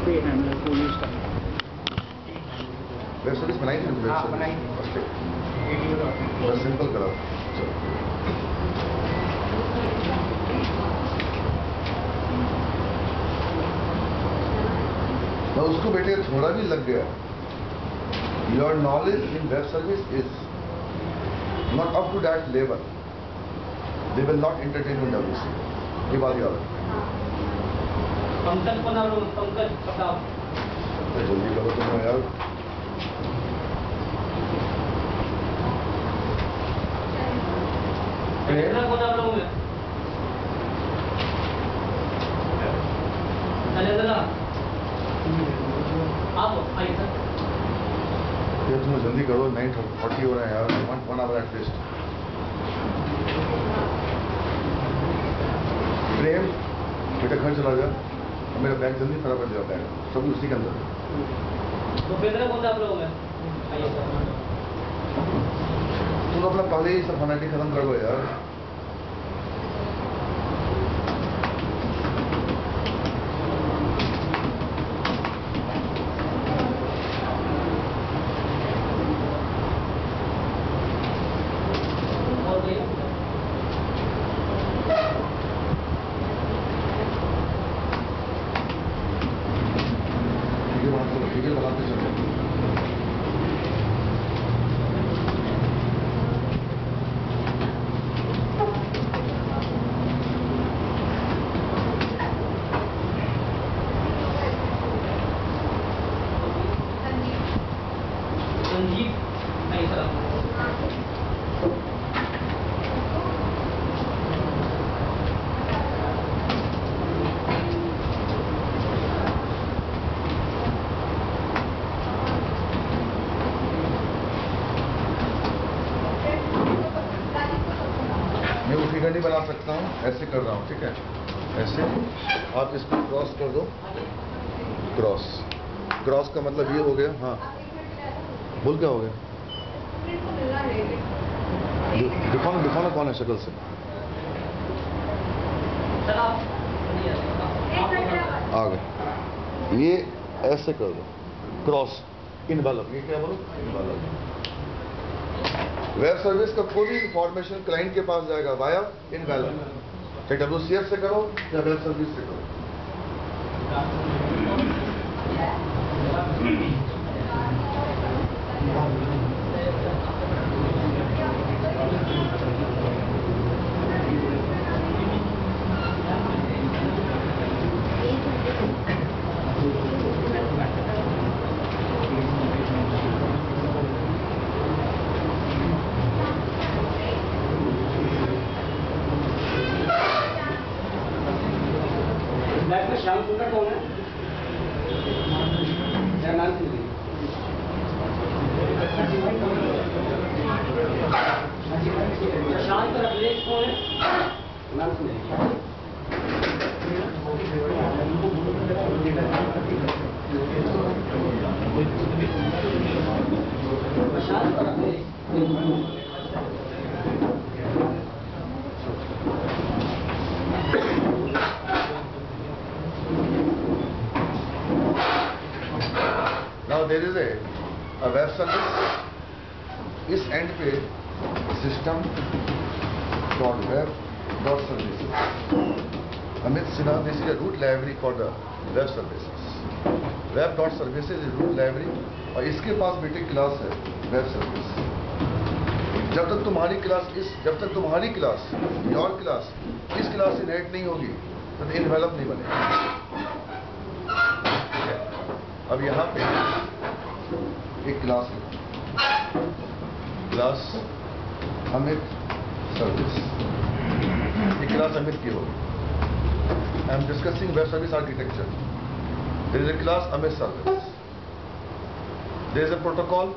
Free hand में full use करना। Web service बनाई थी? हाँ बनाई थी। बस सिंपल करा। तो उसको बेटे थोड़ा भी लग गया, your knowledge in web service is not up to that level, they will not entertain in WC। ये बात याद रखना। पंकज बना लो, पंकज बताओ। जल्दी करो तुम यार। कितना बना लो मैं? चले चला। आप आइए सर। ये तुम जल्दी करो, 9:40 हो रहे हैं यार, 1 hour एटलीस्ट। प्रेम बेटा घर चला जा, मेरा बैग जल्दी खराब कर दिया, बैग सब उसी के अंदर। तो कितना कौन सा आप लोग हैं? आइए सर। तुम अपना पहले ही सब फॉर्मेलिटी खत्म कर लो यार। बनाते चलो। संजीव नहीं सर। मैं वो फिगर नहीं बना सकता हूँ, ऐसे कर रहा हूँ, ठीक है? ऐसे आप इसको क्रॉस कर दो, क्रॉस। क्रॉस का मतलब ये हो गया। हाँ बोल, क्या हो गया? दिखाओ दिखाओ कौन है शक्ल से। आ गए। ये ऐसे कर दो, क्रॉस, इनवेलप। ये क्या बोलो? इनवेलप। वेब सर्विस का कोई भी इंफॉर्मेशन क्लाइंट के पास जाएगा वाया इनवेलप, चाहे WCF से करो या वेब सर्विस से करो। बैग में श्याम सुंदर कौन है? मेरा नाम सुन प्रशांत रखलेश कौन है? नाम सुन प्रशांत रखलेश। Now there is a web service. इस एंड पे system .web.services. Amit Sinha, this is a root library for the web services. Web.services is root library और इसके पास बेटे क्लास है वेब सर्विस। जब तक तुम्हारी क्लास योर क्लास इस क्लास से इनहेरिट नहीं होगी तो इनवेलप नहीं बनेगा। अब यहाँ पे एक क्लास है, क्लास अमित सर्विस। ये क्लास अमित की होगी। I am discussing web service architecture. There is a class Amit service, there is a protocol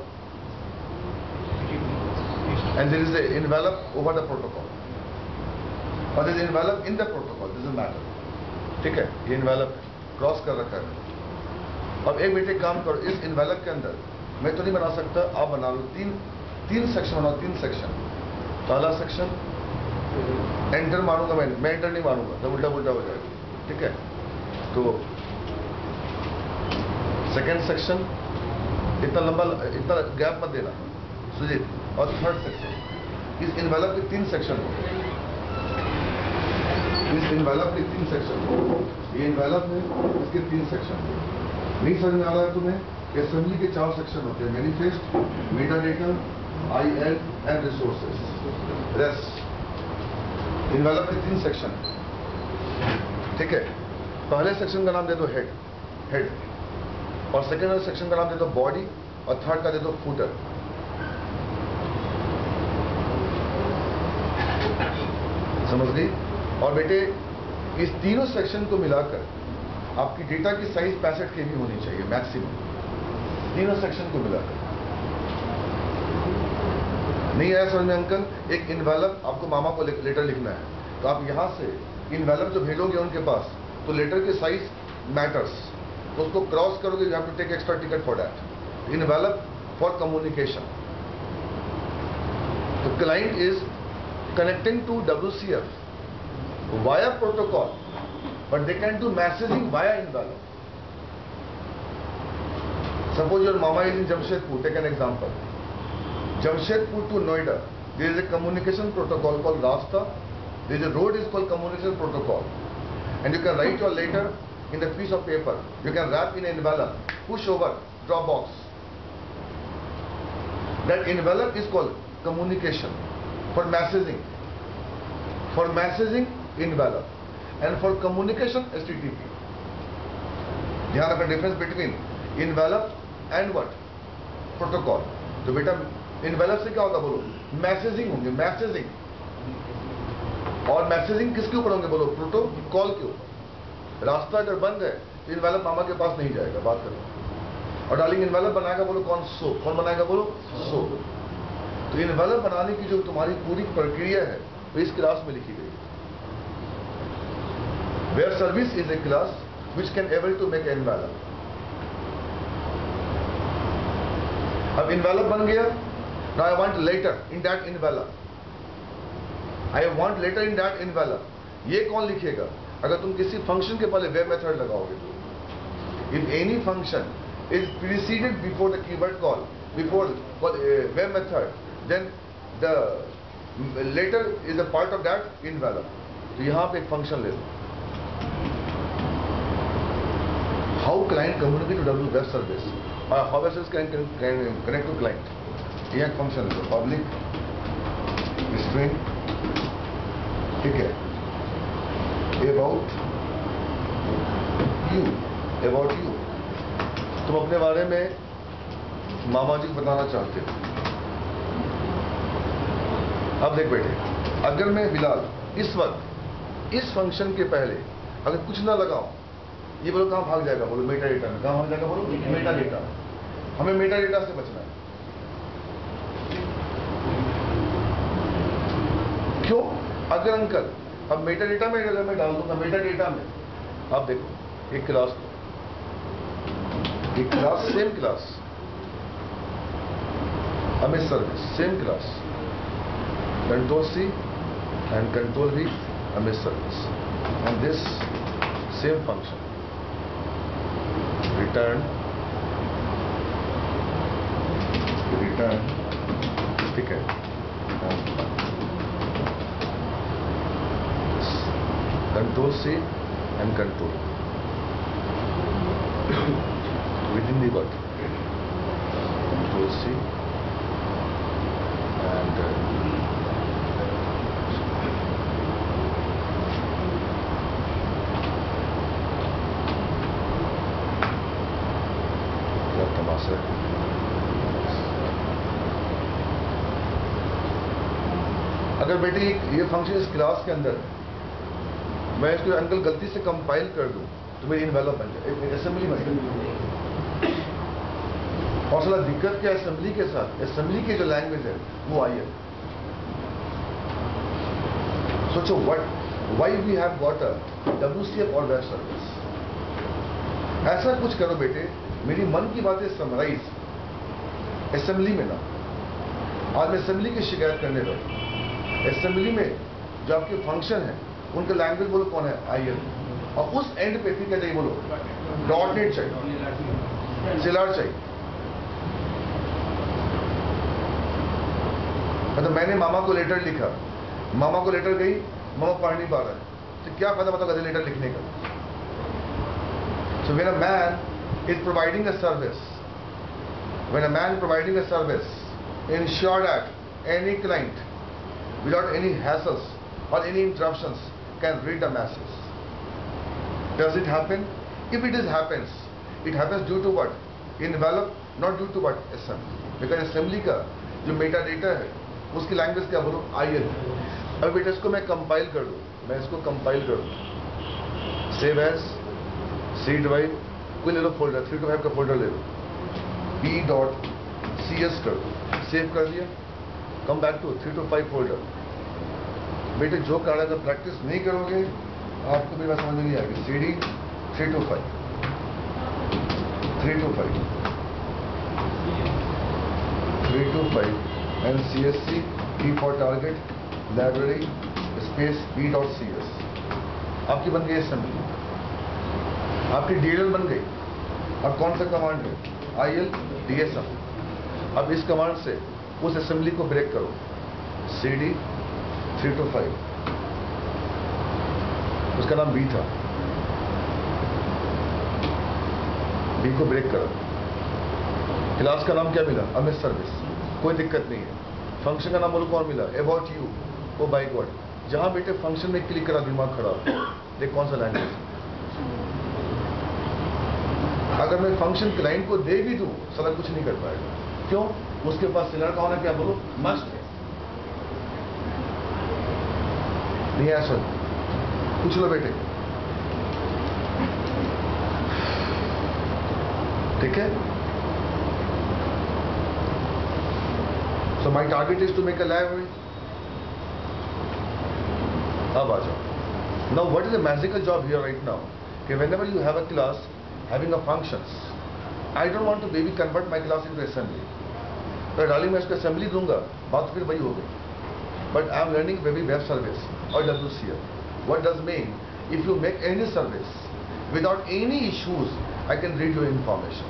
and there is a envelope over the protocol और there is envelope in the protocol. Doesn't matter, ठीक है? ये envelope cross कर रखा है। अब एक बेटे काम करो, इस इनवेलप के अंदर मैं तो नहीं बना सकता, आप बना लो। तीन सेक्शन बनाओ, 3 सेक्शन। पहला सेक्शन एंटर मारूंगा, मैं एंटर नहीं मारूंगा तो उल्टा हो जाएगा, ठीक है? तो सेकेंड सेक्शन इतना लंबा, इतना गैप मत देना सुजीत, और थर्ड सेक्शन। इस इन्वेलप के 3 सेक्शन होते हैं, इस इन्वेलप के 3 सेक्शन, ये इन्वेलप है, इसके 3 सेक्शन। नहीं समझ में आ रहा है तुम्हें? असेंबली के 4 सेक्शन होते हैं, manifest, metadata, IL and resources, rest. Envelope के 3 सेक्शन, ठीक है। पहले सेक्शन का नाम दे दो हेड, और सेकेंड वाले सेक्शन का नाम दे दो बॉडी, और थर्ड का दे दो फूटर। समझ गई? और बेटे इस तीनों सेक्शन को मिलाकर आपकी डेटा की साइज 65 KB होनी चाहिए मैक्सिमम, तीनों सेक्शन को मिलाकर। नहीं आया समझ में अंकल? एक इन्वेलप आपको मामा को लेटर लिखना है, तो आप यहां से इन्वेलप जो भेजोगे उनके पास, तो लेटर के साइज मैटर्स, उसको क्रॉस करोगे, you have to take extra ticket for that. Envelope for communication, the client is connecting to WCF via protocol, but they can do messaging via envelope. Suppose your mama is in Jamshedpur, take an example. Jamshedpur to Noida, there is a communication protocol called Rasta. There is a road is called communication protocol, and you can write your letter in the piece of paper. You can wrap in an envelope, push over, drop box. That envelope is called communication. For messaging, envelope, and for communication, HTTP. ध्यान रखना difference between envelope and what, protocol. तो बेटा envelope से क्या होगा बोलो? Messaging होंगे, messaging. और मैसेजिंग किसके ऊपर होंगे बोलो? प्रोटोकॉल के ऊपर। रास्ता अगर बंद है तो इन्वेलप मामा के पास नहीं जाएगा, बात करो। और डार्लिंग इन्वेलप बनाएगा बोलो कौन? सो। कौन बनाएगा बोलो? सो। तो इन्वेलप बनाने की जो तुम्हारी पूरी प्रक्रिया है वो इस क्लास में लिखी गई। Where service is a class which can able to make envelope. अब इन्वेलप बन गया, now I want letter in that envelope, I want letter in that envelope. ये कौन लिखेगा? अगर तुम किसी फंक्शन के पहले वेब मेथड लगाओगे तो if any function is preceded before the keyword call, before web method, then the letter is a part of that envelope. तो यहाँ पे एक फंक्शन ले लो, how client communicate to web service, or how web service can connect to client. ये एक function ले लो, public string, ठीक है, about you, तुम अपने बारे में मामा जी को बताना चाहते हो। अब देख बेटे, अगर मैं बिलाल इस वक्त इस फंक्शन के पहले अगर कुछ ना लगाऊं, ये बोलो कहां भाग जाएगा? बोलो मेटा डेटा में। कहां भाग जाएगा? बोलो मेटा डेटा। हमें मेटा डेटा से बचना है। क्यों? अगर अंकल अब मेटा डेटा में अगर मैं डाल दूंगा मेटा डेटा में, अब देखो एक क्लास सेम क्लास, हमें service same class, Control C and Control V, a service, and this same function return, ठीक है, Control C and Control within the word, Control C and अगर बेटे ये फंक्शन इस क्लास के अंदर मैं इसको अंकल गलती से कंपाइल कर दूं तो मेरी इन्वेलप बन जाए, असेंबली बन जाए। और साला दिक्कत क्या असेंबली के साथ? असेंबली की जो लैंग्वेज है वो आई है। सोचो why we have got a WCF और वेब सर्विस। ऐसा कुछ करो बेटे, मेरी मन की बातें समराइज असेंबली में ना। आज मैं असेंबली की शिकायत करने लगा। असेंबली में जो आपके फंक्शन है उनका लैंग्वेज बोलो कौन है? IL। और उस एंड पे फिर क्या चाहिए बोलो? .NET चाहिए। सिलार चाहिए। मतलब मैंने मामा को लेटर लिखा, मामा को लेटर गई, मामा पढ़ नहीं पा रहा है, तो क्या फायदा मतलब गधे लेटर लिखने का? So when a man is providing a service, ensure that any client without any hassles or any interruptions can read the message. Does it happen? If it happens, it happens due to what? Envelope, not due to what? Assembly. Because assembly का जो Meta data है उसकी language क्या बोलो? IL। अब बेटा इसको मैं कंपाइल कर दूँ, सेव एज सी ड्राइव कोई ले लो फोल्डर, 3 to 5 का फोल्डर ले लो, p.cs कर दो, सेव कर दिया, come back to 3 to 5 folder. बेटे जो कारण अगर प्रैक्टिस नहीं करोगे आपको मेरी बात समझ में नहीं आएगी। CD 3 to 5 and CSC T for target library space p.cs आपकी बन गई असेंबली, आपकी DLL बन गई। अब कौन सा कमांड है? IL DSM। अब इस कमांड से उस असेंबली को ब्रेक करो, CD 3 to 5, उसका नाम B था, B को ब्रेक करो। क्लास का नाम क्या मिला? अमित सर्विस, कोई दिक्कत नहीं है। फंक्शन का नाम बोलो कौन मिला? About you. Oh by God, जहां बेटे फंक्शन में क्लिक करा दिमाग खड़ा, देख कौन सा लैंग्वेज। अगर मैं फंक्शन क्लाइंट को दे भी दूं साला कुछ नहीं कर पाएगा। क्यों? उसके पास सिलर का होना क्या बोलो? मस्ट है। नहीं ऐसा पूछ लो बेटे, ठीक है? So my target is to make a library. अब आ जाओ। Now what is the magical job here right now? कि whenever you have a class having a functions, I don't want to baby convert my class into assembly. तो डाली मैं इसको assembly दूंगा, बात फिर वही हो गई। But I am learning baby web service or WCF. What does mean? If you make any service without any issues, I can read your information.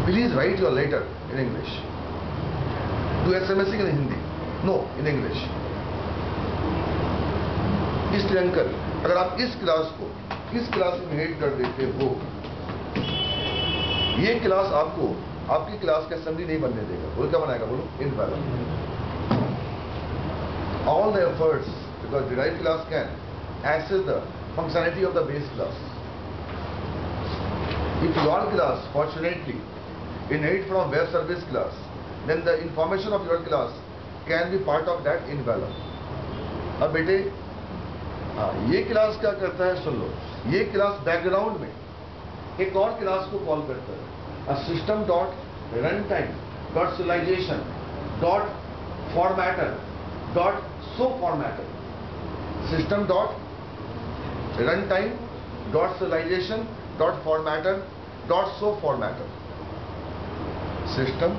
Please write your letter in English. Do SMSing in Hindi? No, in English. इसलिए uncle अगर आप इस class को इस class में head कर देते हो, ये क्लास आपको आपकी क्लास का असेंबली नहीं बनने देगा। बोल क्या बनाएगा? बोलो invalid. All the efforts because derived class can access the functionality of the base class. If your class fortunately inherit from web service class, then the information of your class can be part of that envelope. अब बेटे ये class क्या करता है सुन लो। ये class background में एक और क्लास को कॉल करता है, system dot runtime dot serialization dot formatter dot so formatter। system dot runtime dot serialization dot formatter dot so formatter। system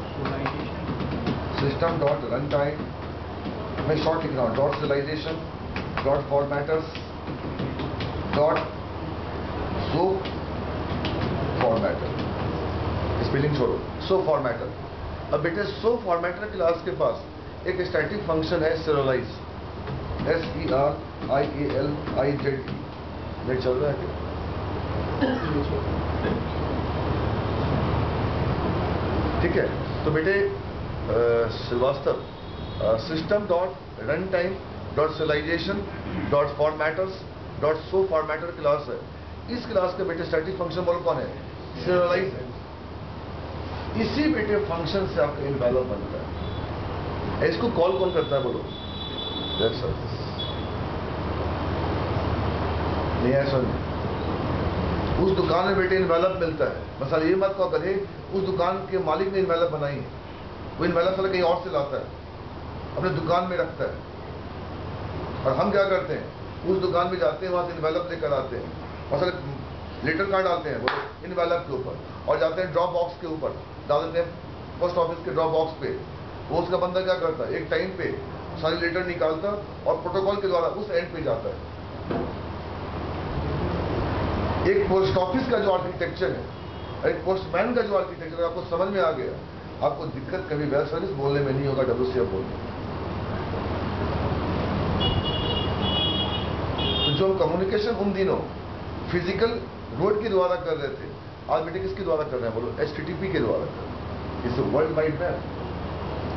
dot runtime मैं शॉर्ट लिख रहा हूँ, dot serialization dot formatters dot so formatter। Spelling छोड़ो, so formatter। अब बेटे so formatter class के पास एक static function है serialize, SERIALIZE। नेट चल रहा है क्या? ठीक है, तो बेटे Srivastava system dot runtime dot serialization dot formatters dot so formatter class है। इस क्लास का बेटे स्टैटिक फंक्शन बोलो कौन है? serialize है। इसी बेटे फंक्शन से आपका इनवैलिड बनता है। इसको कॉल कौन करता है बोलो? Web service. नहीं ऐसा नहीं। उस दुकान में बेटे इनवैलिड मिलता है। मसला ये मत कहो कहे उस दुकान के मालिक ने इनवैलिड बनाई है, वो इनवैलिड साला कहीं और से लाता है, अपने दुकान में रखता है। और हम क्या करते हैं? उस दुकान में जाते हैं, वहां से इनवैलिड लेकर आते हैं, मसला लेटर कार्ड डालते हैं वो इनवैलिड के ऊपर, और जाते हैं ड्रॉप बॉक्स के ऊपर डाल देते हैं, पोस्ट ऑफिस के ड्रॉप बॉक्स पे। वो उसका बंदा क्या करता है? एक टाइम पे सारी लेटर निकालता और प्रोटोकॉल के द्वारा उस एंड पे जाता है। एक पोस्ट ऑफिस का जो आर्किटेक्चर है एक पोस्टमैन का जो आर्किटेक्चर आपको समझ में आ गया, आपको दिक्कत कभी वेब सर्विस बोलने में नहीं होगा, WCF बोलने में। तो जो कम्युनिकेशन उन दिनों फिजिकल रोड के द्वारा कर रहे थे, आज बेटे किसके द्वारा कर रहे हैं बोलो? HTTP के द्वारा कर रहे हैं। इस वर्ल्ड वाइड वेब,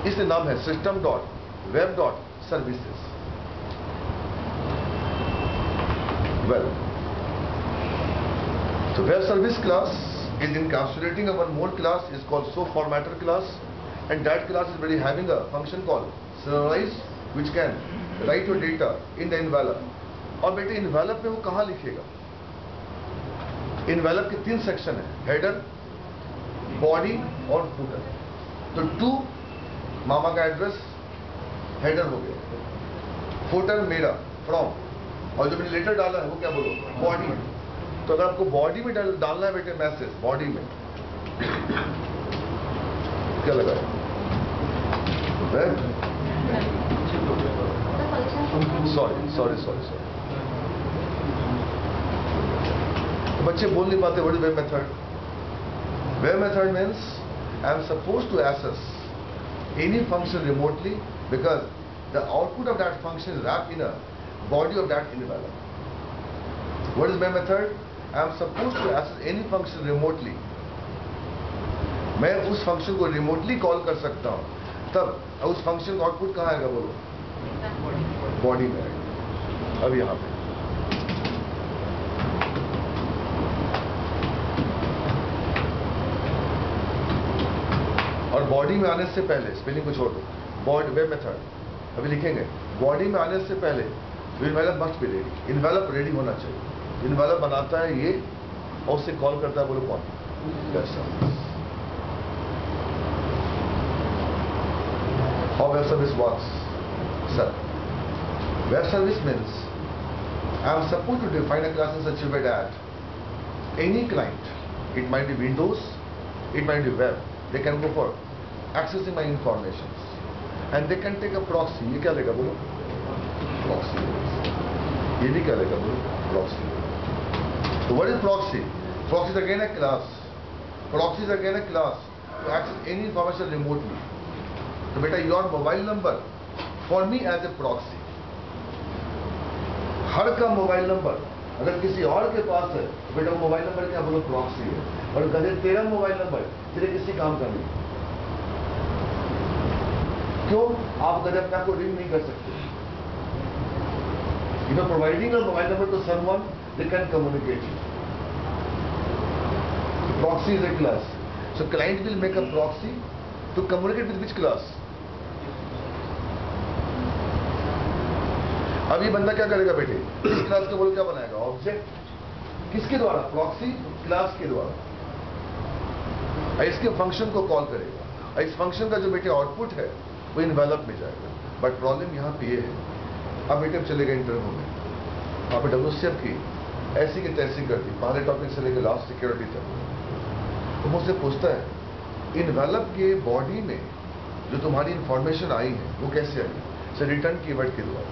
इसलिए नाम है system.web.services। Well, so web service class is encapsulating a one more class is called SoFormatter class, and that class is really having a function called serialize, which can write your data in the envelope। और बेटे envelope में वो कहाँ लिखेगा? envelope के 3 section है, header, body और footer। तो to मामा का एड्रेस header हो गया, footer मेरा from, और जो मैंने लेटर डाला है वो क्या बोलो? बॉडी। तो अगर आपको बॉडी में डालना है बेटे मैसेज, बॉडी में क्या लगा है? सॉरी तो बच्चे बोल नहीं पाते what is web method. Web method means I am suppose to access any function remotely because the output of that function is wrapped in a body of that envelope। What is my method? I am supposed to access any function remotely। मैं उस function को remotely call कर सकता हूं, तब उस function का output कहां आएगा बोलो? बॉडी में आएगा। अब यहां पे और बॉडी में आने से पहले स्पेलिंग को छोड़ दो, बॉडी वेब मेथड अभी लिखेंगे। बॉडी में आने से पहले envelope must be ready, envelope ready होना चाहिए। इन्वेलप बनाता है ये और उससे कॉल करता है बोलो कौन? Web service. How web service works? Sir, web service means I am suppose to define a class in such a way that any client, it might be Windows, it might be web, they can go for accessing my informations and they can take a proxy। ये क्या लेगा बोलो? Proxy. ये भी क्या लेगा बोलो? Proxy. तो what is proxy? Proxy is again a class, proxy is again a class to access any information remotely. तो बेटा your mobile number for me as a proxy. Her का मोबाइल नंबर अगर किसी और के पास है तो बेटा वो मोबाइल नंबर क्या बोलो? प्रॉक्सी है। और अगर तेरा मोबाइल नंबर तेरे किसी काम का नहीं, क्यों? आप गधे अपने आप को रिंग नहीं कर सकते। If you are providing a mobile number to someone, they can communicate you। So proxy is a class। So client will make a proxy to communicate with which class? अब ये बंदा क्या करेगा बेटे? इस क्लास का बोल क्या बनाएगा? ऑब्जेक्ट। किसके द्वारा? प्रॉक्सी क्लास के द्वारा। इसके फंक्शन को कॉल करेगा। इस फंक्शन का जो बेटे आउटपुट है वो इन्वेलप में जाएगा। बट प्रॉब्लम यहाँ पे ये है, अब बेटे चलेगा इंटरव्यू में, वहाँ पे WCF की ऐसी की तैसी कर दी, पहले टॉपिक से लेकर लास्ट सिक्योरिटी तक। तो मुझसे पूछता है इन्वेलप के बॉडी में जो तुम्हारी इंफॉर्मेशन आई है वो कैसे आई? सर रिटर्न कीवर्ड के द्वारा।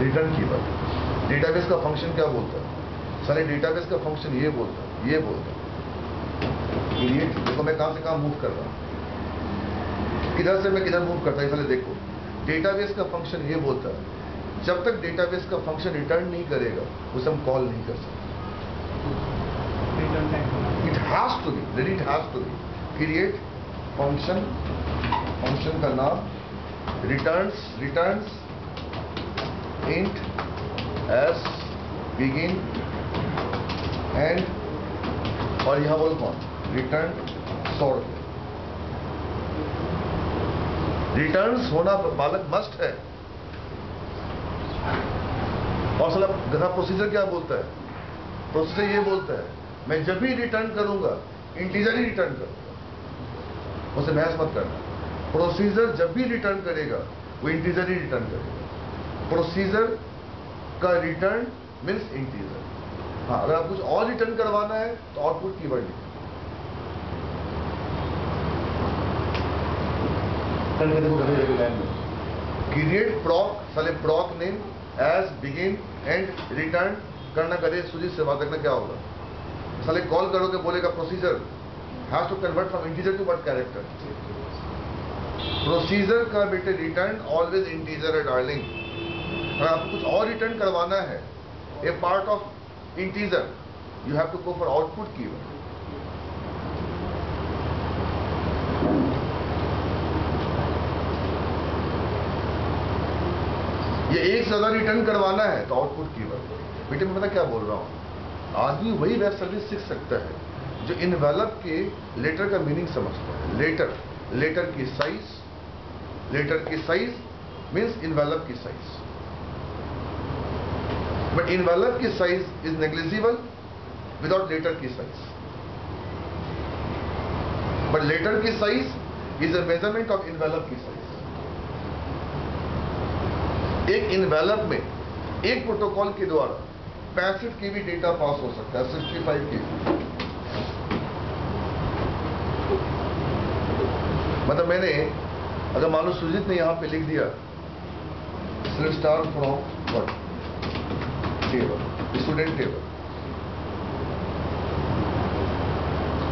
Return keyword. डेटाबेस का फंक्शन क्या बोलता है? सारे डेटाबेस का फंक्शन ये बोलता है, ये बोलता है क्रिएट। देखो मैं कहां से कहां मूव कर रहा हूं, किधर से मैं किधर मूव करता है। पहले देखो डेटाबेस का फंक्शन ये बोलता है जब तक डेटाबेस का फंक्शन रिटर्न नहीं करेगा उसे हम कॉल नहीं कर सकते। It has to be ready, it has to be create function. Function का नाम returns int as begin end, और यहां बोल कौन? Return sort. रिटर्न्स होना बालक मस्ट है। और साला गधा प्रोसीजर क्या बोलता है? प्रोसीजर ये बोलता है मैं जब भी रिटर्न करूंगा इंटीजर ही रिटर्न करूंगा, उसे बहस मत करना। प्रोसीजर जब भी रिटर्न करेगा वो इंटीजर ही रिटर्न करेगा। प्रोसीजर का रिटर्न मीन्स इंटीजर। हाँ, अगर आप कुछ और रिटर्न करवाना है तो आउटपुट कीवर्ड लिखो। क्रिएट प्रॉक, साले proc name as begin end return करना करे सुजी से बात करना क्या होगा? साले कॉल करोगे बोलेगा procedure has to convert from integer to what character. Procedure का बेटे रिटर्न ऑलवेज इंटीजर है डार्लिंग। अगर आपको कुछ और रिटर्न करवाना है a part of integer you have to go for output keyword. ये एक से ज्यादा रिटर्न करवाना है तो आउटपुट कीवर्ड। बेटे मैं पता क्या बोल रहा हूं, आदमी वही वेब सर्विस सीख सकता है जो इनवेलप के लेटर का मीनिंग समझता है। लेटर की साइज, लेटर की साइज मीन्स इनवेलप की साइज, बट इनवेलप की size is negligible without letter की साइज। बट लेटर की size is a measurement of envelope की साइज। एक इनवेलप में एक प्रोटोकॉल के द्वारा 65 KB डेटा पास हो सकता है, 65 KB। मतलब मैंने अगर मान लो सुजीत ने यहां पे लिख दिया star from what table, student table,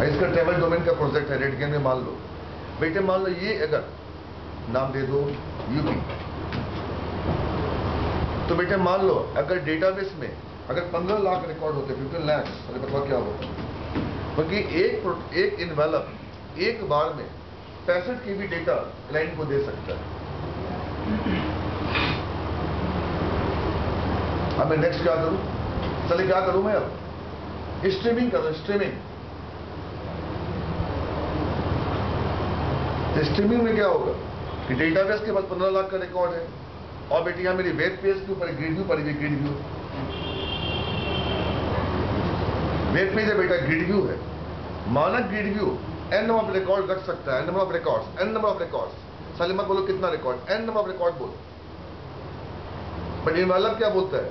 इसका ट्रेवल डोमेन का प्रोजेक्ट है रेडगेन में। मान लो बेटे, मान लो ये अगर नाम दे दो यूपी, तो बेटे मान लो अगर डेटाबेस में अगर 15 लाख रिकॉर्ड होते, 15 लाख, अरे बताओ क्या होता। क्योंकि एक इनवेलप एक बार में 65 KB डेटा क्लाइंट को दे सकता है। अब मैं नेक्स्ट क्या करूं, चले क्या करूं मैं अब स्ट्रीमिंग करूं। स्ट्रीमिंग में क्या होगा कि डेटाबेस के पास 15 लाख का रिकॉर्ड है और बेटी यहां मेरी वेब पेज के ऊपर ग्रिड व्यू पड़ी हुई, ग्रिड व्यू वेब पेज है बेटा, ग्रिड व्यू है। मानक grid view n number of record रख सकता है, n number of records, n number of records. साले मत बोलो कितना record, n number of record बोलो। बट इनवेलप क्या बोलता है,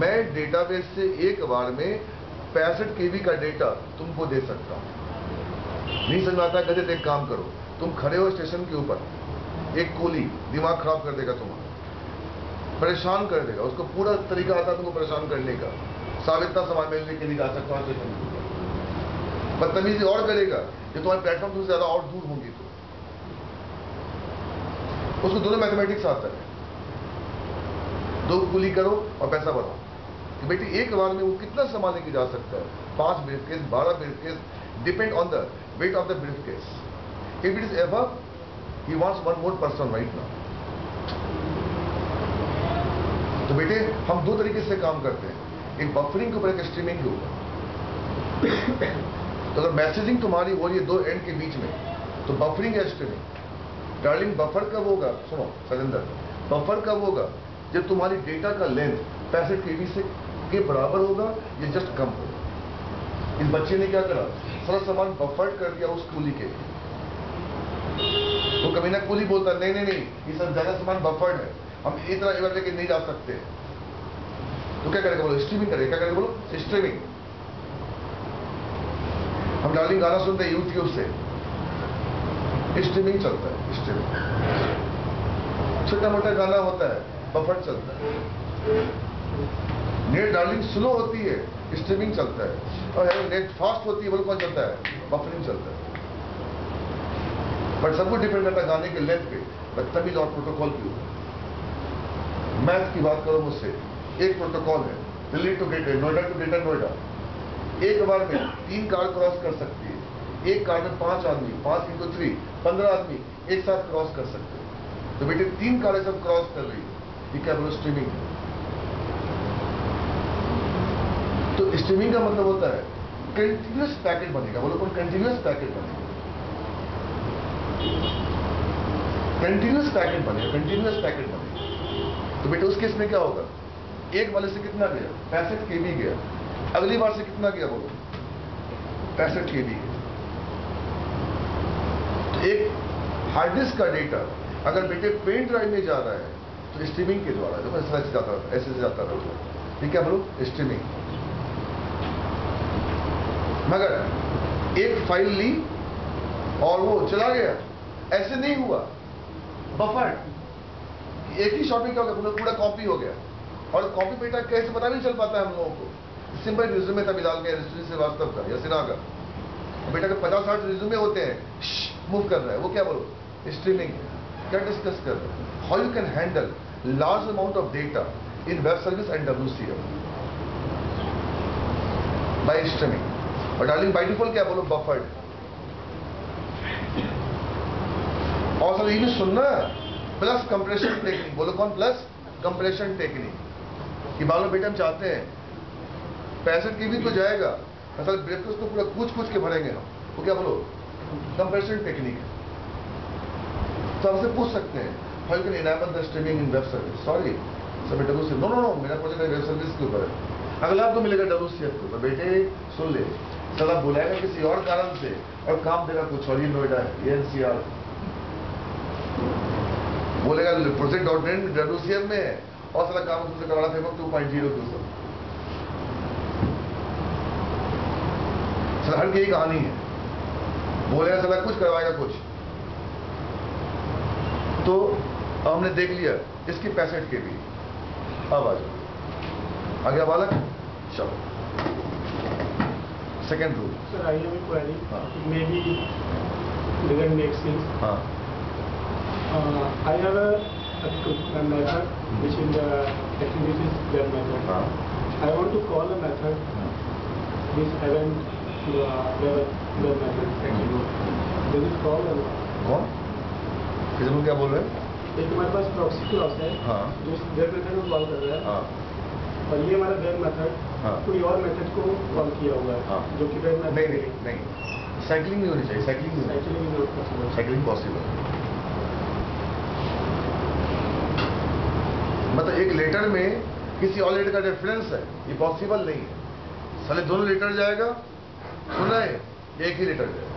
मैं डेटाबेस से एक बार में 65 KB का डेटा तुमको दे सकता हूं। नहीं समझ आता, कहते एक काम करो, तुम खड़े हो स्टेशन के ऊपर, एक कोली दिमाग खराब कर देगा तुम्हारा, परेशान कर देगा, उसको पूरा तरीका आता है तुमको परेशान करने का। साहब इतना सामान मैं लेके नहीं जा सकता हूं स्टेशन के ऊपर, बदतमीजी और करेगा कि तुम्हारे प्लेटफॉर्म तुमसे ज्यादा और दूर होंगी। तो उसको दोनों मैथमेटिक्स आता है, 2 कुली करो और पैसा बढ़ाओ कि बेटी एक बार में वो कितना सामान लेके जा सकता है, 5 briefcase, 12 briefcase, depend on the weight of the briefcase. If it is above he wants one more person right now. तो बेटे हम 2 तरीके से काम करते हैं, एक बफरिंग के ऊपर, एक स्ट्रीमिंग के ऊपर। तो अगर मैसेजिंग तुम्हारी हो रही है 2 एंड के बीच में, तो बफरिंग या स्ट्रीमिंग। डार्लिंग बफर कब होगा, सुनो सरिंदर, बफर कब होगा जब तुम्हारी डेटा का लेंथ 65 KB से के बराबर होगा या जस्ट कम होगा। इस बच्चे ने क्या करा, सारा सामान बफर कर दिया उस कूली के। वो कभी ना कूली बोलता नहीं नहीं नहीं, ये सब ज्यादा सामान बफर्ड है, हम इतना एवर लेके नहीं जा सकते। तो क्या करेगा बोलो, स्ट्रीमिंग करेगा। क्या करेगा बोलो, स्ट्रीमिंग। हम डार्लिंग गाना सुनते हैं यूट्यूब से, स्ट्रीमिंग चलता है। स्ट्रीमिंग छोटा मोटा गाना होता है, बफर चलता है। नेट डार्लिंग स्लो होती है, स्ट्रीमिंग चलता है। और नेट फास्ट होती है, बोलो कौन चलता है, बफरिंग चलता है। बट सब कुछ डिपेंड करता है गाने के लेंथ पे, बदतमीज और प्रोटोकॉल के ऊपर। मैथ की बात करो मुझसे, एक प्रोटोकॉल है Delhi to Greater Noida to Greater Noida, एक बार में 3 कार क्रॉस कर सकती है। एक कार में 5 आदमी, 5 × 3 15 आदमी एक साथ क्रॉस कर सकते हैं। तो बेटे 3 कारें सब क्रॉस कर रही है, ये क्या बोलो, स्ट्रीमिंग है। तो स्ट्रीमिंग का मतलब होता है कंटिन्यूअस पैकेट बनेगा। बोलो कौन, कंटिन्यूअस पैकेट बनेगा, कंटिन्यूअस पैकेट बनेगा, कंटिन्यूअस पैकेट बनेगा। तो बेटे उस केस में क्या होगा, एक वाले से कितना गया, 65 KB गया, अगली बार से कितना गया बोलो, 65 KB गया। तो एक हार्ड डिस्क का डेटा अगर बेटे पेन ड्राइव में जा रहा है तो स्ट्रीमिंग के द्वारा देखो ऐसे जाता रहता, ऐसे जाता रहता है। ठीक है बोलो, स्ट्रीमिंग। मगर एक फाइल ली और वो चला गया, ऐसे नहीं हुआ, बफर एक ही शॉट में क्या हो गया, पूरा कॉपी हो गया। और कॉपी बेटा कैसे पता नहीं चल पाता है हम लोगों को, सिंपल रिज्यूमे था बिलाल का, रजनी श्रीवास्तव का या सिन्हा का। बेटा के 50-60 रिज्यूमे होते हैं, मूव कर रहा है, वो क्या बोलो स्ट्रीमिंग, क्या डिस्कस कर रहे हैं, how you can handle large amount of data in web service and WCF by streaming. और डार्लिंग बाय डिफॉल्ट क्या बोलो बफर्ड। और सर ये भी सुनना प्लस कंप्रेशन टेक्निक, बोलो कौन प्लस कंप्रेशन टेक्निक। कि मान लो बेटा हम चाहते हैं 65 KB तो जाएगा, असल ब्रेकफास्ट को पूरा कूच के भरेंगे हम, वो क्या बोलो कंप्रेशन टेक्निक है। तो आपसे पूछ सकते हैं how you can enable the streaming in web service. Sorry sir बेटा को नो नो नो, मेरा प्रोजेक्ट वेब सर्विस के ऊपर है, अगला आपको मिलेगा WCF के ऊपर। बेटे सुन ले, सर आप बुलाएगा किसी और कारण से और काम देगा कुछ और, ये नोएडा है, ये NCR बोलेगा प्रोजेक्ट WCF में है और सारा काम तुमसे कराना फेमक 2.0 के ऊपर। सर हर की यही कहानी है, बोलेगा साला कुछ करवाएगा कुछ। तो अब हमने देख लिया इसकी 65 KB। अब आ जाओ आगे बालक, चलो second rule. Sir I have a query, हाँ। May be design makes sense. हाँ I have a method which in the actually this is their method. हाँ I want to call a method which haven't their method actually. Does it call or not? कौन किसी को क्या बोल रहे हैं? एक हमारे पास प्रॉक्सी क्लॉज है हाँ जो their method को कॉल कर रहा है, हाँ और ये हमारा their method हाँ कोई और मेथड को कॉल किया हुआ है, हाँ। जो कि their method नहीं साइकिलिंग नहीं होनी चाहिए, साइकिलिंग नहीं होनी actually is not possible. चाहिए, साइकिलिंग पॉसिबल। मतलब एक लेटर में किसी और लेटर का रेफरेंस है, ये पॉसिबल नहीं है। साले दोनों लेटर जाएगा, सुना है एक ही लेटर जाएगा,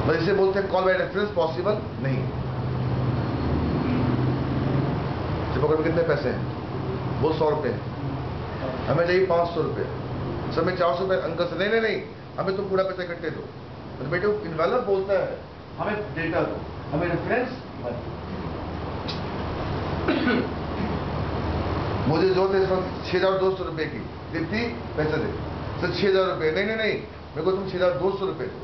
मतलब इसे बोलते हैं कॉल बाय रेफरेंस, पॉसिबल नहीं। पकड़ में कितने पैसे हैं, वो 100 रुपए हैं, हमें चाहिए 500 रुपए, सर मैं 400 रुपए अंकल से, नहीं हमें तुम पूरा पैसा इकट्ठे दो। तो बेटे इन्वेलप बोलता है हमें डेटा दो, हमें रेफरेंस मुझे जो थे इस वक्त 6200 रुपए की, दीप्ति पैसे दे सर 6000 रुपए, नहीं मेरे को तुम 6200 रुपए दो।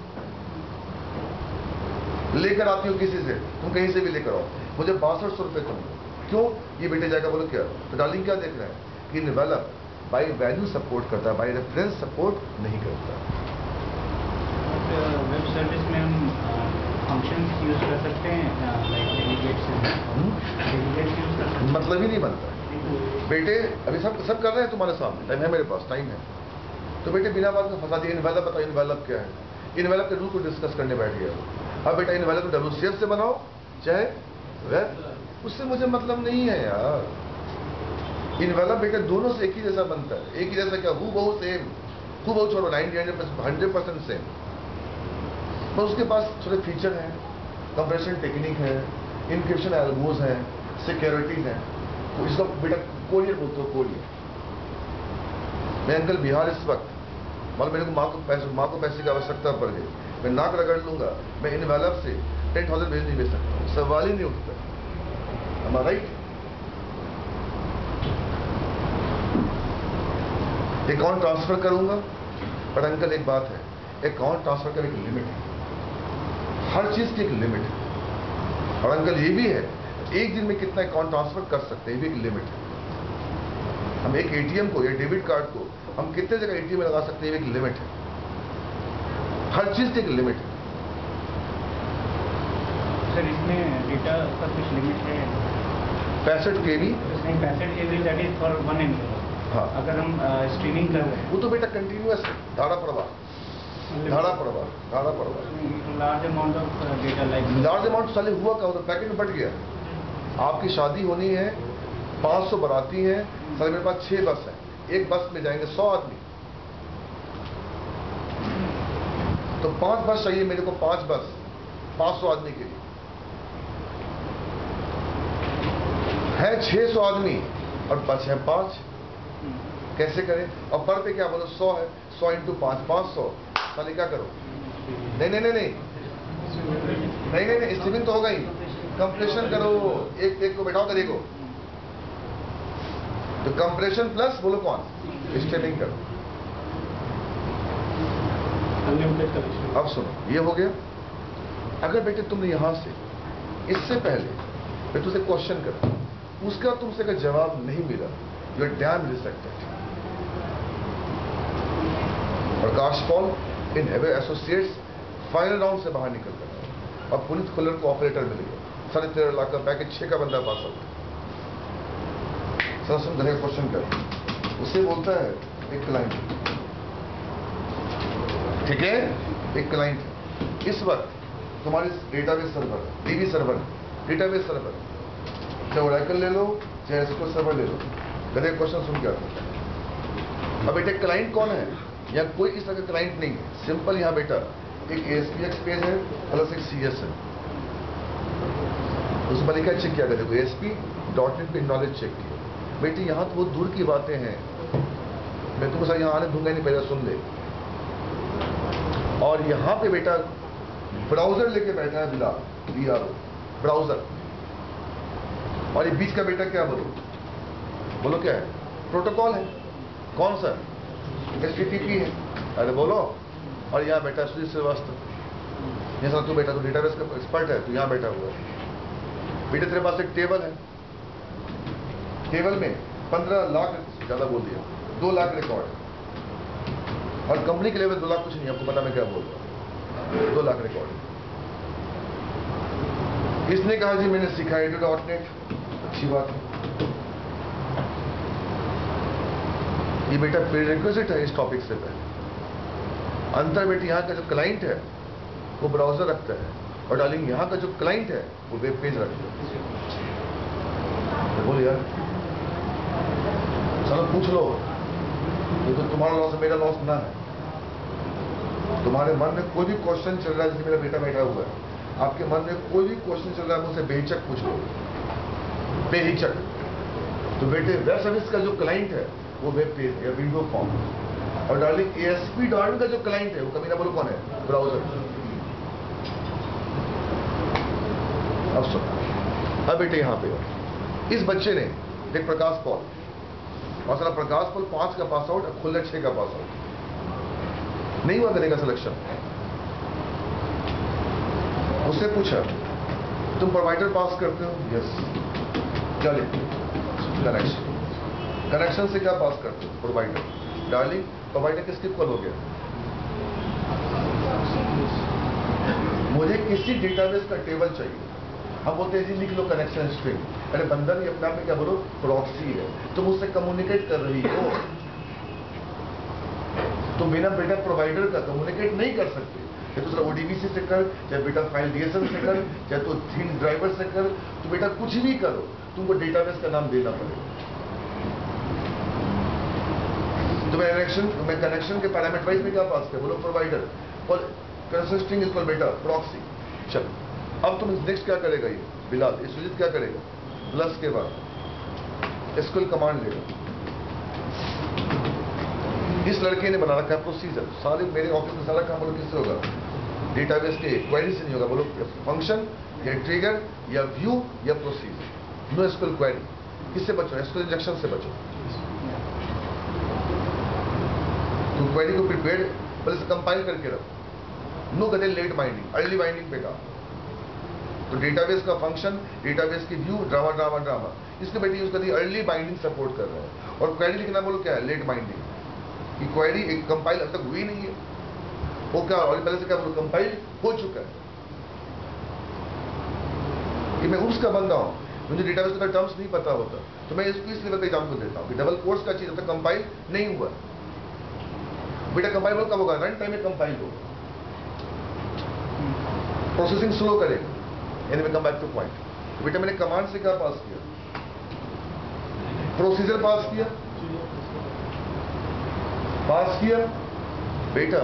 लेकर आती हो किसी से, तुम कहीं से भी लेकर आओ, मुझे 6200 रुपए तुम दो। क्यों? ये बेटे जाएगा बोलो क्या, तो डार्लिंग क्या देख रहे हैं कि इन्वेलप बाय वैल्यू सपोर्ट करता है, बाय रेफरेंस सपोर्ट नहीं करता। वेब सर्विस में हम फंक्शंस यूज कर सकते हैं, लाइक डेलीगेट्स यूज कर सकते हैं, मतलब ही नहीं बनता बेटे। अभी सब कर रहे हैं तुम्हारे सामने, टाइम है मेरे पास, टाइम है। तो बेटे बिना बात में फंसा दिया। इन्वेलप बताओ इन्वेलप क्या है, इन्वेलप के रूल को डिस्कस करने बैठ गया। अब बेटा इन्वेलप को WCF से बनाओ चाहे वेब, उससे मुझे मतलब नहीं है यार। इन्वेलप बेटा दोनों से एक ही जैसा बनता है, एक ही जैसा क्या, हूबहू सेम, हूबहू छोड़ो 90-100% सेम, पर उसके पास थोड़े फीचर हैं, कंप्रेशन टेक्निक है, इनक्रिप्शन एल्गोज हैं, सिक्योरिटीज हैं। तो इसका बेटा कोरियर बोलते हो, कोरियर। मैं अंकल बिहार इस वक्त, मतलब मेरे को माँ को पैसे की आवश्यकता पड़ गई, मैं नाक रगड़ लूंगा, मैं इन्वेलप से 10,000 नहीं भेज सकता, सवाल ही नहीं उठता। Am I right? Account transfer करूंगा, पर अंकल एक बात है, अकाउंट ट्रांसफर का एक लिमिट है, हर चीज की एक लिमिट है। और अंकल ये भी है एक दिन में कितना अकाउंट ट्रांसफर कर सकते हैं, ये भी एक लिमिट है। हम एक ATM को या डेबिट कार्ड को हम कितने जगह ATM में लगा सकते हैं, ये एक लिमिट है। हर चीज की एक लिमिट है। सर इसमें डेटा का कुछ लिमिट है? 65 KB, 65 KB that is for 1 MB। हाँ, अगर हम स्ट्रीमिंग कर रहे हैं वो तो बेटा कंटिन्यूअस है, धारा प्रवाह। Large amount of data, like large amount साले हुआ क्या, पैकेट में बढ़ गया। आपकी शादी होनी है, 500 बाराती हैं, साले मेरे पास 6 बस हैं, एक बस में जाएंगे 100 आदमी, तो 5 बस चाहिए मेरे को, 5 बस 500 आदमी के लिए है, 600 आदमी और बस है 5, कैसे करें? और पर पे क्या बोलो 100 है, 100 × 5 500, साले क्या करो? नहीं स्ट्रीमिंग तो होगा ही, कंप्रेशन करो, एक को बैठाओ कर, देखो तो कंप्रेशन प्लस बोलो कौन, स्ट्रीमिंग करो। Unlimited connection. अब सुनो, ये हो गया। अगर बेटे तुमने यहां से इससे पहले मैं तुझसे क्वेश्चन कर, उसका तुमसे अगर जवाब नहीं मिला, you are damn rejected. Prakash Paul in associates final round से बाहर निकल गया और पुनीत खुल्लर को ऑपरेटर मिल गया। 13.5 लाख का पैकेज, 6 का बंदा पास आउट। सर सुन तरह क्वेश्चन कर, उसे बोलता है एक क्लाइंट, ठीक है, एक क्लाइंट इस वक्त तुम्हारे database server, dB server, database server, चाहे ओरेकल ले लो चाहे एसक्यूएल सर्वर ले लो। गधे क्वेश्चन सुन के आता। अब बेटे क्लाइंट कौन है? या कोई इस तरह का क्लाइंट नहीं है। सिंपल यहाँ बेटा एक ASPX पेज है प्लस एक CS है। उसमें लिखा चेक किया देखो, ASP.NET पे नॉलेज चेक किया। बेटी यहाँ तो बहुत दूर की बातें हैं, मैं तुमको सर यहाँ आने दूंगा नहीं, पहले सुन ले। और यहाँ पे बेटा ब्राउजर लेके बैठा है बिलाल, BRO ब्राउजर। और ये बीच का बेटा क्या बोलो, बोलो क्या है? प्रोटोकॉल है। कौन सा? HTTP है। अरे बोलो। और यहाँ बैठा सुजीत श्रीवास्तव, जैसा तू बेटा, तू डेटाबेस का एक्सपर्ट है, तू यहाँ बैठा हुआ है। बेटे तेरे पास एक टेबल है, टेबल में 15 लाख, ज्यादा बोल दिया, 2 लाख रिकॉर्ड, और कंपनी के लेवल 2 लाख कुछ नहीं, आपको पता मैं क्या बोल रहा हूँ। 2 लाख रिकॉर्ड। इसने कहा जी मैंने सीखा ADO.NET, अच्छी बात है। ये बेटा प्रीरिक्विजिट है इस टॉपिक से पहले। अंतर बेटे यहाँ का जो क्लाइंट है वो ब्राउजर रखता है, और डार्लिंग यहाँ का जो क्लाइंट है वो वेब पेज रखता है। तो बोल यार, चलो पूछ लो, ये तो तुम्हारा लॉस मेरा लॉस ना है। तुम्हारे मन में कोई भी क्वेश्चन चल रहा है, जैसे मेरा बेटा बैठा हुआ है, आपके मन में कोई भी क्वेश्चन चल रहा है, मुझसे बेहिचक पूछ लो, बेहिचक। तो बेटे वेब सर्विस का जो क्लाइंट है वो वेब पेज या विंडो फॉर्म, और डार्लिंग ASP.NET का जो क्लाइंट है वो कभी ना बोलो कौन है? ब्राउजर। अब सुनो, अब बेटे यहां पे इस बच्चे ने देख प्रकाश पॉल, और साला प्रकाश पॉल 5 का पास आउट, खुल्लर 6 का पास आउट, नहीं हुआ करेगा सिलेक्शन। उससे पूछा तुम प्रोवाइडर पास करते हो? यस। चलिए कनेक्शन, कनेक्शन से क्या पास करते हो? प्रोवाइडर। डार्लिंग प्रोवाइडर किसके इक्वल हो गया? मुझे किसी डेटाबेस का टेबल चाहिए, हम बोलते हैं जी लिख लो कनेक्शन स्ट्रिंग। अरे बंदर ये अपने आप में क्या बोलो, प्रॉक्सी है, तुम उससे कम्युनिकेट कर रही हो, तुम बिना बेटा प्रोवाइडर का कम्युनिकेट नहीं कर सकते। चाहे दूसरा ODBC से कर, चाहे बेटा फाइल DSL से कर, चाहे तो थीम ड्राइवर से कर, तो बेटा कुछ भी करो, तुमको डेटाबेस का नाम देना पड़ेगा। तो मैं कनेक्शन के पैरामीटराइज में क्या पास किया? बोलो प्रोवाइडर, और कनेक्शन स्ट्रिंग इक्वल बेटा प्रॉक्सी। चलो अब तुम नेक्स्ट क्या करेगा? ये बिलाल, ये सुजीत क्या करेगा? प्लस के बाद SQL कमांड लेगा। इस लड़के ने बना रखा है प्रोसीजर, सारे मेरे ऑफिस में सारा काम बोलो किससे होगा? डेटाबेस के क्वेरी से नहीं होगा, बोलो फंक्शन या ट्रिगर या व्यू या प्रोसीजर। नो SQL क्वेरी, किससे बचो? SQL इंजेक्शन से बचो। तो क्वेरी को प्रिपेयर पहले से कंपाइल करके रखो। नो गदे लेट बाइंडिंग, अर्ली बाइंडिंग पे काम। तो डेटाबेस का फंक्शन, डेटाबेस की व्यू, ड्रामा ड्रामा ड्रामा, इसके बेटे यूज कर दी अर्ली बाइंडिंग सपोर्ट कर रहा है। और क्वेरी लिखना बोलो क्या है? Late binding. कि क्वेरी एक कंपाइल अब तक हुई नहीं है, वो क्या और पहले से क्या बोलो कंपाइल हो चुका है। कि मैं उसका बंदा हूं, मुझे डेटाबेस का टर्म्स नहीं पता होता, तो मैं इसको इस लेवल पे एग्जाम्पल देता हूं कि डबल कोर्स का चीज जब तक कंपाइल नहीं हुआ, बेटा कंपाइल कब होगा? रन टाइम में कंपाइल होगा, प्रोसेसिंग स्लो करेगा। यानी मैं कम बैक टू पॉइंट। तो बेटा मैंने कमांड से क्या पास किया? प्रोसीजर पास किया, बेटा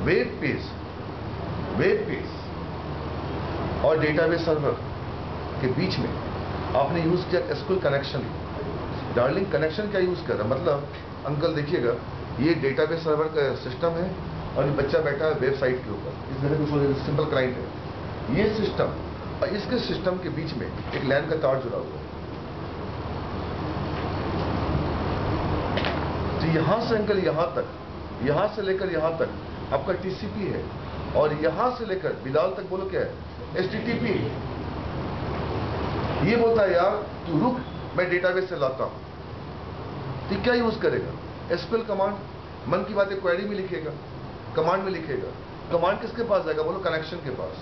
वेब पेज और डेटाबेस सर्वर के बीच में आपने यूज किया SQL कनेक्शन। डार्लिंग कनेक्शन क्या यूज कर रहा? मतलब अंकल देखिएगा, ये डेटाबेस सर्वर का सिस्टम है और ये बच्चा बैठा है वेबसाइट के ऊपर, इस मेरे कुछ सिंपल क्लाइंट है। ये सिस्टम और इसके सिस्टम के बीच में एक लैन का तार जुड़ा हुआ है। यहां से अंकल यहां तक, यहां से लेकर यहां तक आपका टीसीपी है, और यहां से लेकर बिलाल तक बोलो क्या है, एचटीटीपी। ये बोलता है यार तू रुक, मैं डेटाबेस से लाता हूं। तो क्या यूज करेगा, एसक्यूएल कमांड। मन की बातें क्वेरी में लिखेगा, कमांड में लिखेगा। कमांड किसके पास जाएगा बोलो, कनेक्शन के पास,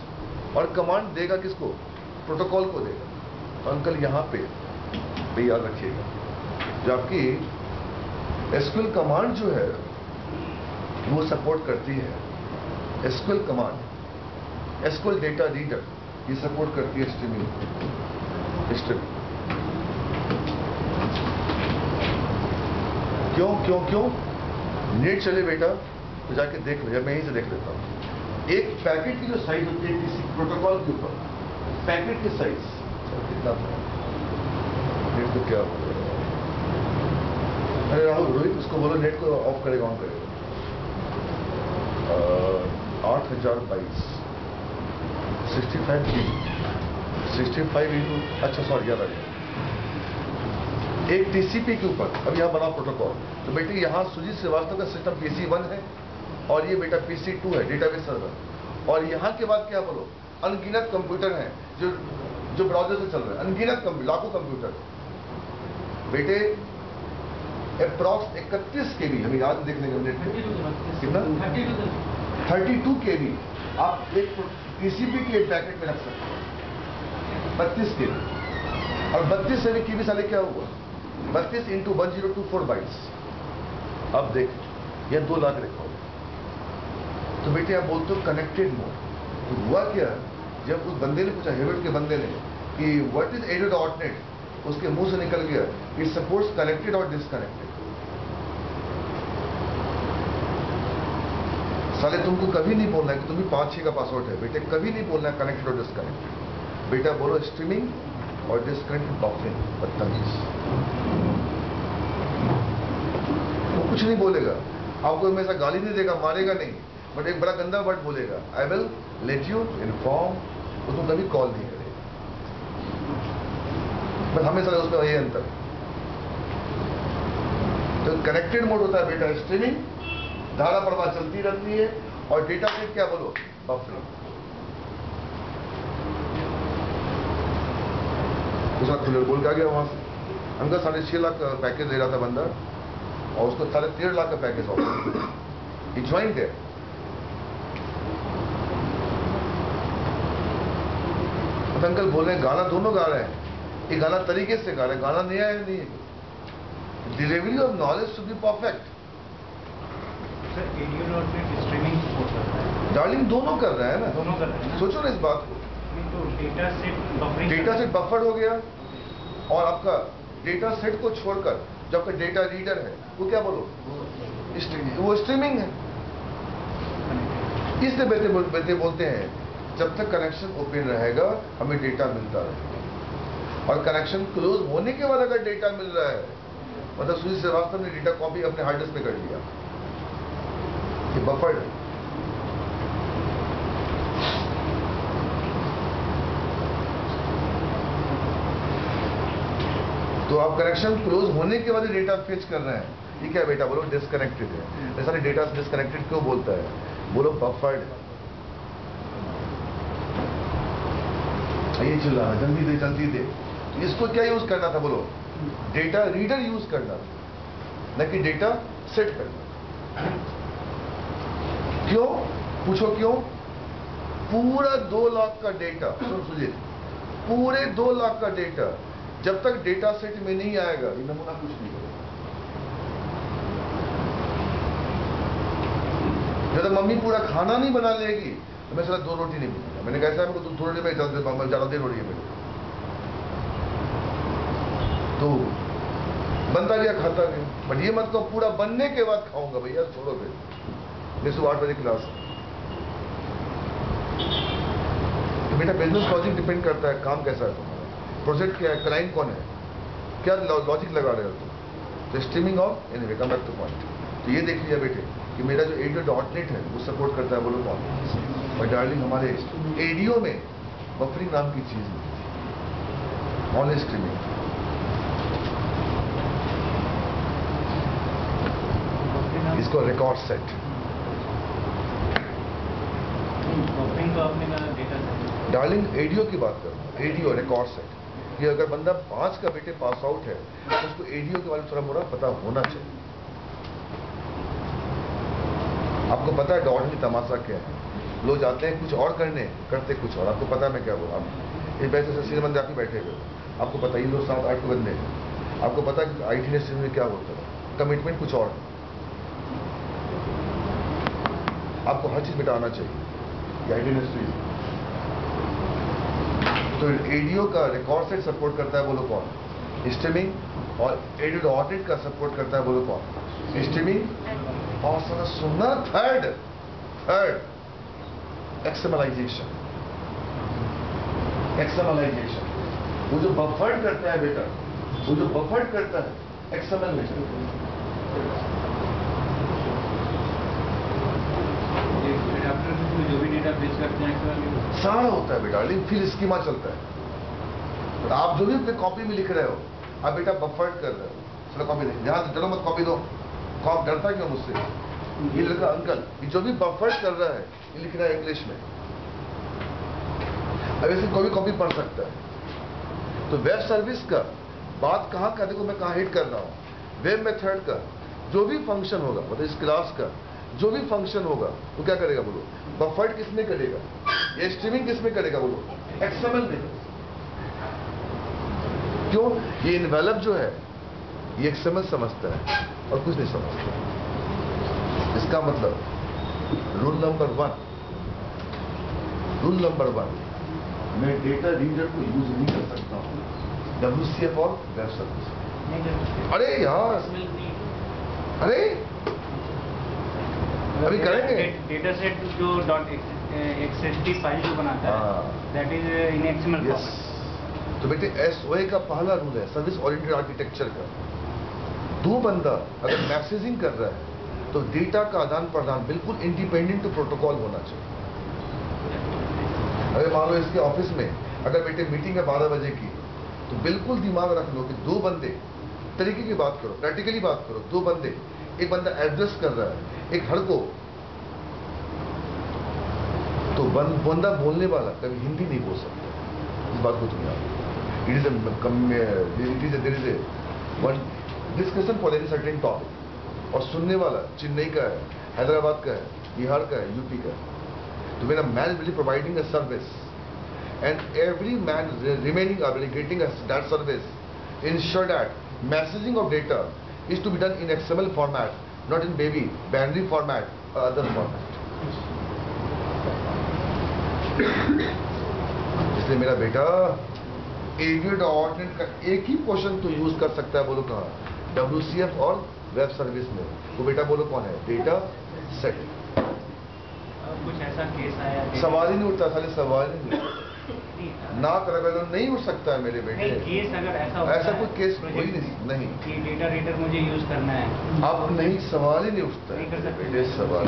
और कमांड देगा किसको, प्रोटोकॉल को देगा। तो अंकल यहां पे याद रखिएगा, जो आपकी एसक्यूएल कमांड जो है वो सपोर्ट करती है, SQL command, SQL data reader, ये सपोर्ट करती है स्ट्रीमिंग। क्यों क्यों क्यों? नेट चले बेटा तो जाके देख लो, या मैं यहीं से देख लेता हूं। एक पैकेट की जो साइज होती है किसी प्रोटोकॉल के ऊपर, पैकेट की साइज कितना था, नेट को क्या हो, अरे राहुल रोहित उसको बोलो नेट को ऑफ करेगा, ऑन करेगा। 8022 65 65 इंटू, अच्छा सॉरी याद आ गया, एक टीसीपी के ऊपर। अब यहां बना प्रोटोकॉल, तो बेटे यहां सुजीत श्रीवास्तव का सिस्टम PC1 है, और ये बेटा PC2 है, डेटाबेस सर्वर। और यहां के बाद क्या बोलो, अनगिनत कंप्यूटर हैं जो ब्राउजर से चल रहे हैं, अनगिनत लाखों कंप्यूटर। बेटे अप्रॉक्स 31 KB, हमें याद देखने का मिनट कितना, 32 KB आप एक टीसीपी के पैकेट में रख सकते हैं, 32 KB। और 32 से भी KB साले क्या हुआ, 32 इंटू 1024 बाइट्स। अब देख, यह 2 लाख रिकॉर्ड। तो बेटे आप बोलते हो कनेक्टेड मोड। तो हुआ क्या, जब उस बंदे ने पूछा, हेवर्ड के बंदे ने, कि व्हाट इज ADO.NET, उसके मुंह से निकल गया इट सपोर्ट्स कनेक्टेड और डिसकनेक्टेड। साले तुमको कभी नहीं बोलना है कि तुम्हें 5-6 का पासवर्ड है, बेटे कभी नहीं बोलना है कनेक्टेड और डिसकनेक्टेड। बेटा बोलो स्ट्रीमिंग और डिसकनेक्टेड बफरिंग, बदतमीज। वो कुछ नहीं बोलेगा, आपको हमेशा गाली नहीं देगा, मारेगा नहीं, बट एक बड़ा गंदा वर्ड बोलेगा, I will let you inform. तो तुम कभी कॉल नहीं करेगा, बस हमेशा उसमें वही अंतर। तो कनेक्टेड मोड होता है बेटा स्ट्रीमिंग, धारा प्रवाह चलती रहती है, और डेटा सेट क्या बोलो, बफरिंग। उसका खुले बोल के आ गया वहां से, अंकल 6.5 लाख का पैकेज दे रहा था बंदा, और उसको 13.5 लाख का पैकेज ऑफर ज्वाइन है। तो अंकल बोल रहे हैं गाना दोनों गा रहे हैं, ये गाना तरीके से गा रहे हैं, गाना नया है नहीं है। Delivery of knowledge should be perfect. Sir ADO.NET streaming support कर रहा है, डार्लिंग दोनों कर रहे हैं ना, दोनों कर रहे हैं ना? सोचो ना इस बात को। नहीं तो data set buffering, data set buffer हो गया, और आपका डेटा सेट को छोड़कर जो आपका डेटा रीडर है वो क्या बोलो, वो स्ट्रीमिंग है। इसलिए बेटे बोलते हैं जब तक कनेक्शन ओपन रहेगा हमें डेटा मिलता रहेगा, और कनेक्शन क्लोज होने के बाद अगर डेटा मिल रहा है, मतलब सुजीत श्रीवास्तव ने डेटा कॉपी अपने हार्ड डिस्क पे कर लिया, ये बफर्ड है। तो आप कनेक्शन क्लोज होने के बाद डेटा फेच कर रहे हैं, ये क्या बेटा बोलो, डिस्कनेक्टेड है। ऐसा नहीं, डेटा डिस्कनेक्टेड क्यों बोलता है, बोलो बफर्ड है। ये चल रहा है, जल्दी दे। इसको क्या यूज करना था बोलो, डेटा रीडर यूज करना था, न कि डेटा सेट करना। क्यों, पूछो क्यों? पूरा 2 लाख का डेटा, सुन सुजीत, पूरे 2 लाख का डेटा जब तक डेटा सेट में नहीं आएगा ये नमूना कुछ नहीं करेगा। जब तक मम्मी पूरा खाना नहीं बना लेगी तो मैं साला 2 रोटी नहीं बनाऊंगा। मैंने कहा मेरे को 2 रोटी में ज्यादा देर हो रही है मेरे को, तो बनता गया खाता गया। बट ये मत कहो पूरा बनने के बाद खाऊंगा, भैया छोड़ो फिर, मेरे सुबह 8 बजे क्लास। तो बेटा बिजनेस लॉजिक डिपेंड करता है, काम कैसा है तुम्हारा, प्रोजेक्ट क्या है, क्लाइंट कौन है, क्या लॉजिक लगा रहे हो तुम। तो streaming of anyway come back two point. तो ये देख लिया बेटे कि मेरा जो ADO.NET है वो सपोर्ट करता है, बोलो कौन। और डार्लिंग हमारे ADO में बफरिंग नाम की चीज है, ऑन स्ट्रीमिंग। इसको रिकॉर्ड सेट। बफरिंग तो आपने कहा डेटा सेट। डार्लिंग एडीओ की बात कर रहा हूँ, एडीओ रिकॉर्ड सेट। कि अगर बंदा 5 का बेटे पास आउट है तो उसको एडीओ के बारे में थोड़ा मोड़ा पता होना चाहिए। आपको पता है डॉट में तमाशा क्या है? लोग जाते हैं कुछ और करने, करते कुछ और। आपको पता है मैं क्या बोल रहा हूँ? ये पैसे से सीधे बंदे आप ही बैठे हुए, आपको पता ही लोग 7-8 को बंदे हैं। आपको पता है IT इंडस्ट्री में क्या होता है, कमिटमेंट कुछ और है। आपको हर चीज मिटाना चाहिए IT इंडस्ट्री। तो एडीओ का रिकॉर्ड सेट सपोर्ट करता है, बोलो कौन? स्ट्रीमिंग। और एडीओ ऑडिट का सपोर्ट करता है, बोलो कौन? स्ट्रीमिंग। और सारा सुनना थर्ड एक्सएमएलाइजेशन। एक्सएमएलाइजेशन वो जो बफर्ड करता है बेटा, वो जो बफर्ड करता है एक्सएमएल में जो भी डेटा बेच करते हैं सारा होता है बेटा। लेकिन फिर स्कीमा चलता है। तो आप जो भी अपने कॉपी में लिख रहे हो, आप बेटा बफर्ड कर रहे हो। चलो कॉपी दे, ध्यान चलो मत कॉपी दो। कॉप डरता क्यों मुझसे? ये लड़का अंकल ये जो भी बफर्ड कर रहा है ये लिख रहा है इंग्लिश में। अब ऐसे कोई भी कॉपी पढ़ सकता है। तो वेब सर्विस का बात कहाँ का, देखो मैं कहाँ हिट कर रहा हूँ। वेब मेथड का जो भी फंक्शन होगा, मतलब इस क्लास का जो भी फंक्शन होगा वो क्या करेगा बोलो? बफर्ड किसमें करेगा? ये स्ट्रीमिंग किसमें करेगा बोलो? एक्सएमएल में। क्यों? ये इन्वेलप जो है ये एक्सएमएल समझता है और कुछ नहीं समझता। इसका मतलब रूल नंबर 1, मैं डेटा रीडर को यूज नहीं कर सकता हूं WCF और वेब सर्विस। अरे यार, अरे अभी करेंगे। डेटा सेट जो .xst फाइल जो बनाता है that is in XML format. तो बेटे SOA का पहला रूल है सर्विस ओरिएंटेड आर्किटेक्चर का। दो बंदा अगर मैसेजिंग कर रहा है तो डेटा का आदान प्रदान बिल्कुल इंडिपेंडेंट प्रोटोकॉल होना चाहिए। अगर मान लो इसके ऑफिस में अगर बेटे मीटिंग है 12 बजे की, तो बिल्कुल दिमाग रख लो कि दो बंदे तरीके की बात करो, प्रैक्टिकली बात करो। दो बंदे, एक बंदा एड्रेस कर रहा है एक हर को, तो बंदा बोलने वाला कभी हिंदी नहीं बोल सकता। इस बात को तुम्हें याद, it is a one discussion for any certain topic. और सुनने वाला चेन्नई का है, हैदराबाद का है, बिहार का है, यूपी का है। तो when a man is really providing a service and every man remaining are really getting that service, ensure that messaging of data is to be done in XML format, not in baby binary format or other format. इसलिए मेरा बेटा ADO.NET का एक ही question तो use कर सकता है, बोलो कहाँ? WCF और वेब सर्विस में। वो बेटा बोलो कौन है? Data set. कुछ ऐसा केस आया सवाल ही नहीं उठता, साले सवाल ही नहीं। नाक रगड़ना नहीं उठ सकता है मेरे बेटे। केस अगर ऐसा कोई केस कोई नहीं कि डेटा रीडर मुझे यूज करना है, अब नहीं, सवाल ही नहीं उठता नहीं कर है सकते। बेटे सवाल।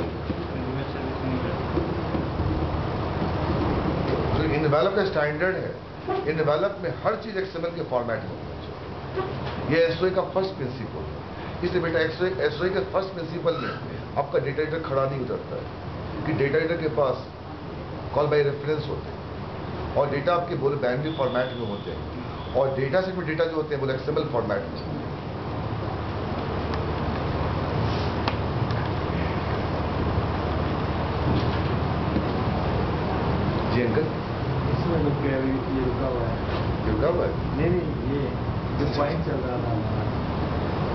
तो इनवेलप का स्टैंडर्ड है, इनवेलप में हर चीज XML के फॉर्मेट में होना चाहिए। ये SOA का फर्स्ट प्रिंसिपल है। इसलिए बेटा SOA के फर्स्ट प्रिंसिपल में आपका डेटा रीडर खड़ा नहीं उतरता है कि डेटा रीडर के पास कॉल बाय रेफरेंस होते हैं और डेटा आपके बोले बाइनरी फॉर्मेट में होते हैं और डेटा सेट में डेटा जो होते हैं बोले XML फॉर्मेट में। जी अंकल, इसमें तो क्या ये रुका हुआ है? रुका हुआ है? नहीं ये जो पॉइंट चल रहा था हमारा।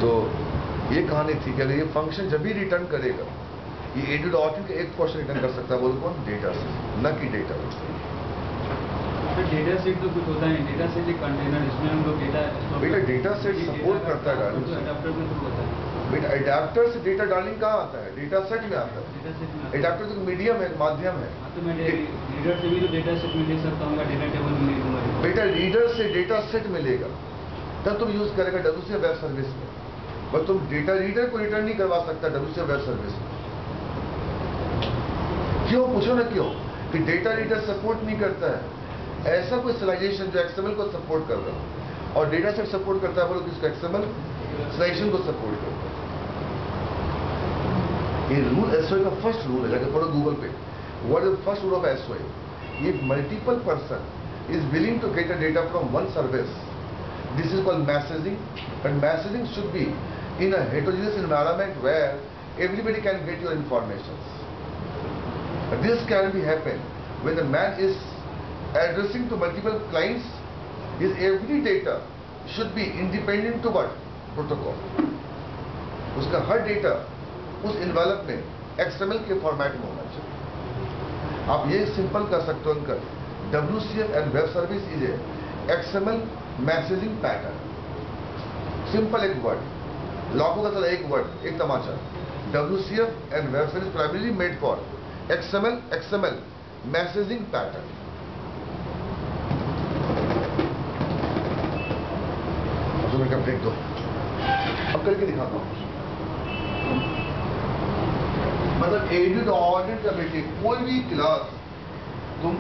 तो ये कहानी थी कि अगर ये फंक्शन जब भी रिटर्न करेगा, ये ADO.NET का एक क्वेश्चन रिटर्न कर सकता है, बोलो कौन? डेटा से, न कि डेटा। डेटा सेट तो कुछ होता है, डेटा सेट एक कंटेनर, इसमें हम लोग डेटा बेटा डेटा सेट सपोर्ट करता है अडेप्टर में थ्रू होता है। बेटा अडेप्टर से डेटा डार्लिंग कहाँ आता है? डेटा सेट में आता है। डेटा सेट में अडेप्टर तो मीडियम है, माध्यम है। तो मैं रीडर से भी तो डेटा सेट में ले सकता हूँ, डेटा टेबल में ले लूंगा। बेटा रीडर से डेटा सेट मिलेगा तब तुम यूज करेगा WCF वेब सर्विस में, पर तुम डेटा रीडर को रिटर्न नहीं करवा सकता WCF वेब सर्विस में। क्यों? पूछो ना क्यों? कि डेटा रीडर सपोर्ट नहीं करता है ऐसा कोई स्लाइजेशन जो XML को सपोर्ट कर रहा है, और डेटा सेट सपोर्ट करता है, बोलो किसको? XML स्लाइजेशन को सपोर्ट करता है। ये रूल SOA का फर्स्ट रूल है, जाके पढ़ो गूगल पे, what is first rule of SOA. If multiple person is willing to get a data from one service, this is called messaging, and messaging should be in a heterogeneous environment where everybody can get your information. This can be happen when the man is addressing to multiple clients. His every data should be independent to what? Protocol. उसका हर data उस envelope में XML के format में होना चाहिए. आप ये simple कर सकते हो uncle, WCF and web service is A XML messaging pattern. Simple एक वर्ड, लाखों का चला एक वर्ड, एक तमाचा. WCF and web service primarily made for XML messaging pattern. का ब्रेक दो, अब करके दिखाता हूं. मतलब एडिट ऑडिट या बेटे कोई भी क्लास तुम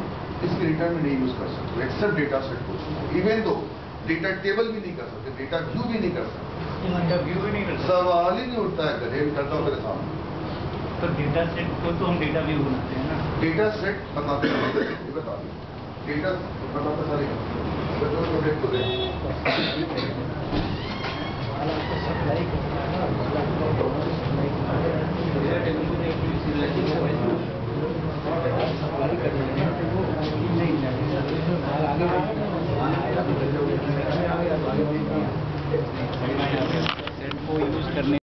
इसके रिटर्न में नहीं यूज कर सकते एक्सेप्ट डेटा सेट को. इवन दो डेटा टेबल भी नहीं कर सकते, डेटा व्यू भी नहीं कर सकते, व्यू भी नहीं कर सकते. सवाल ही नहीं उठता है. अगर करता हूँ मेरे सामने तो डेटा सेट को तो हम डेटा व्यू बनाते हैं ना. डेटा सेट बनाते हैं, बता दो डेटा बनाते सारे ब्रेक हो गए. सप्लाई करने